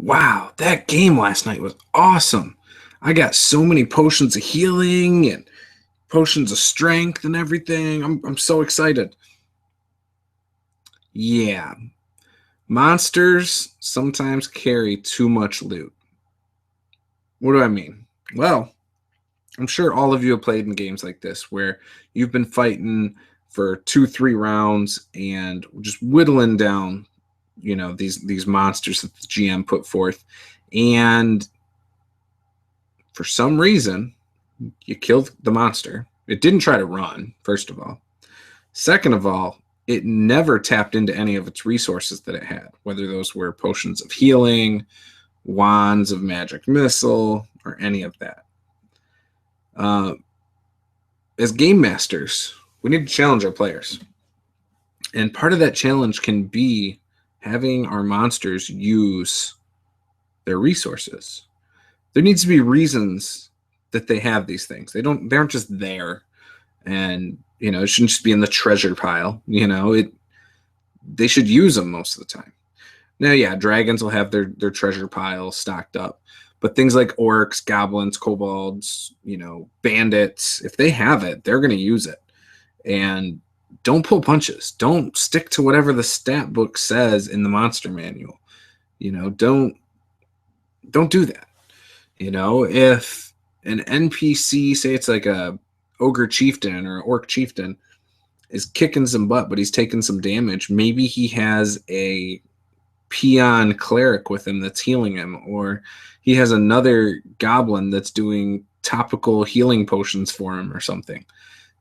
Wow, that game last night was awesome. I got so many potions of healing and potions of strength and everything. I'm so excited. Yeah, monsters sometimes carry too much loot. What do I mean? Well, I'm sure all of you have played in games like this where you've been fighting for 2, 3 rounds and just whittling down, these monsters that the GM put forth, and for some reason you killed the monster. It didn't try to run, first of all. Second of all, it never tapped into any of its resources that it had, whether those were potions of healing, wands of magic missile, or any of that. As game masters, we need to challenge our players. And part of that challenge can be having our monsters use their resources. There needs to be reasons that they have these things. They aren't just there, and it shouldn't just be in the treasure pile. They should use them most of the time. Now, yeah, dragons will have their treasure pile stocked up, but things like orcs, goblins, kobolds, bandits, if they have it, they're going to use it. And don't pull punches. Don't stick to whatever the stat book says in the monster manual. Don't do that. If an NPC, say it's like a ogre chieftain or orc chieftain, is kicking some butt, but he's taking some damage, maybe he has a peon cleric with him that's healing him, or he has another goblin that's doing topical healing potions for him or something,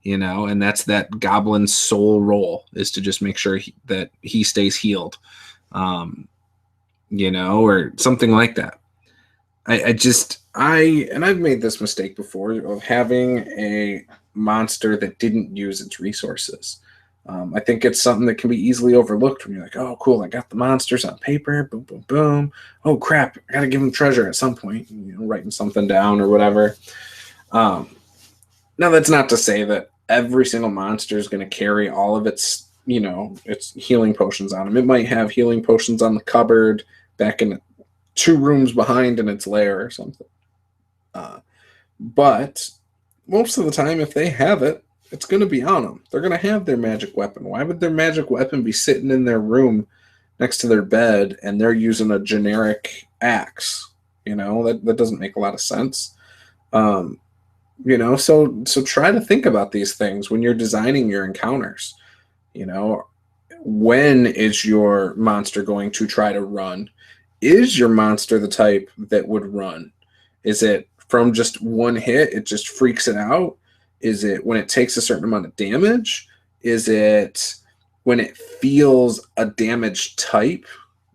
and that's that goblin's sole role, is to just make sure that he stays healed, or something like that. I've made this mistake before of having a monster that didn't use its resources. I think it's something that can be easily overlooked when you're like, oh, cool, I got the monsters on paper, boom, boom, boom. Oh, crap, I got to give them treasure at some point, writing something down or whatever. Now, that's not to say that every single monster is going to carry all of its healing potions on them. It might have healing potions on the cupboard back in 2 rooms behind in its lair or something. But most of the time, if they have it, it's going to be on them. They're going to have their magic weapon. Why would their magic weapon be sitting in their room next to their bed and they're using a generic axe? That doesn't make a lot of sense. So try to think about these things when you're designing your encounters. When is your monster going to try to run? Is your monster the type that would run? Is it from just one hit, it just freaks it out? Is it when it takes a certain amount of damage? Is it when it feels a damage type?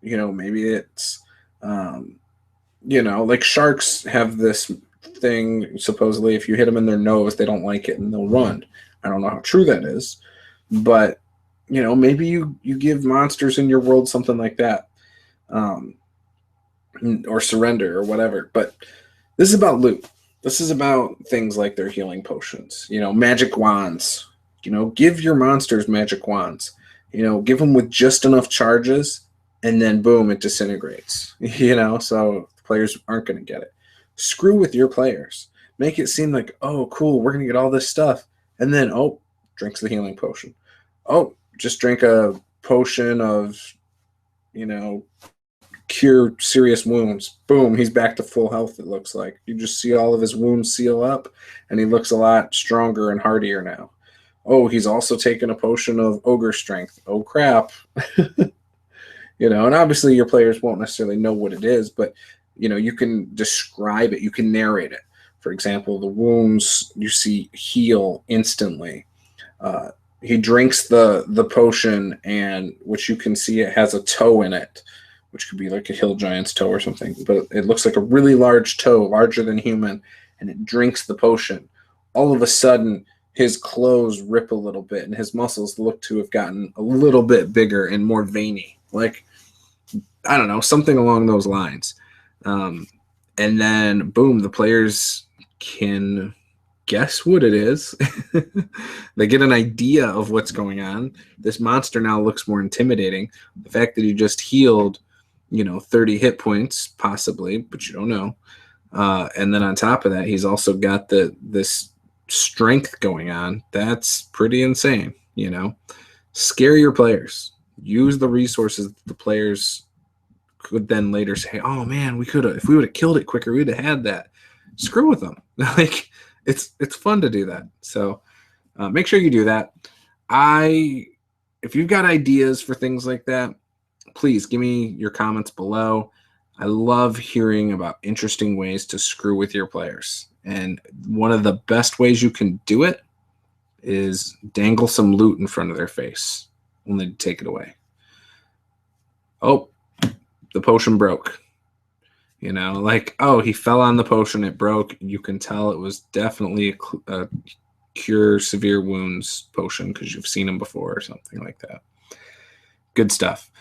Maybe it's, like sharks have this thing, supposedly, if you hit them in their nose, they don't like it and they'll run. I don't know how true that is, but, maybe you give monsters in your world something like that. Or surrender or whatever. But this is about loot. This is about things like their healing potions, magic wands. Give your monsters magic wands. Give them with just enough charges, and then boom, it disintegrates. So the players aren't going to get it. Screw with your players. Make it seem like, oh, cool, we're going to get all this stuff, and then drinks the healing potion. Oh, just drink a potion of, cure serious wounds. Boom, he's back to full health, it looks like. You just see all of his wounds seal up, and he looks a lot stronger and hardier now. Oh, he's also taken a potion of ogre strength. Oh, crap. And obviously your players won't necessarily know what it is, but, you can describe it. You can narrate it. For example, the wounds you see heal instantly. He drinks the potion, and which you can see it has a toe in it, which could be like a hill giant's toe or something, but it looks like a really large toe, larger than human, and it drinks the potion. All of a sudden, his clothes rip a little bit, and his muscles look to have gotten a little bit bigger and more veiny. Like, I don't know, something along those lines. And then, boom, the players can guess what it is. They get an idea of what's going on. This monster now looks more intimidating. The fact that he just healed 30 hit points, possibly, but you don't know. And then on top of that, he's also got this strength going on. That's pretty insane, Scare your players. Use the resources that the players could then later say, oh man, if we would have killed it quicker, we would have had that. Screw with them. Like it's fun to do that. So make sure you do that. If you've got ideas for things like that, please give me your comments below. I love hearing about interesting ways to screw with your players. And one of the best ways you can do it is dangle some loot in front of their face, only to take it away. Oh, the potion broke. Like, oh, he fell on the potion, it broke. You can tell it was definitely a cure severe wounds potion because you've seen them before or something like that. Good stuff.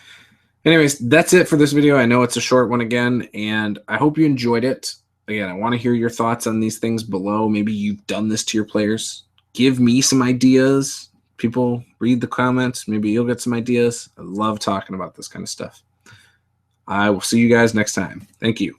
Anyways, that's it for this video. I know it's a short one again, and I hope you enjoyed it. Again, I want to hear your thoughts on these things below. Maybe you've done this to your players. Give me some ideas. People, read the comments. Maybe you'll get some ideas. I love talking about this kind of stuff. I will see you guys next time. Thank you.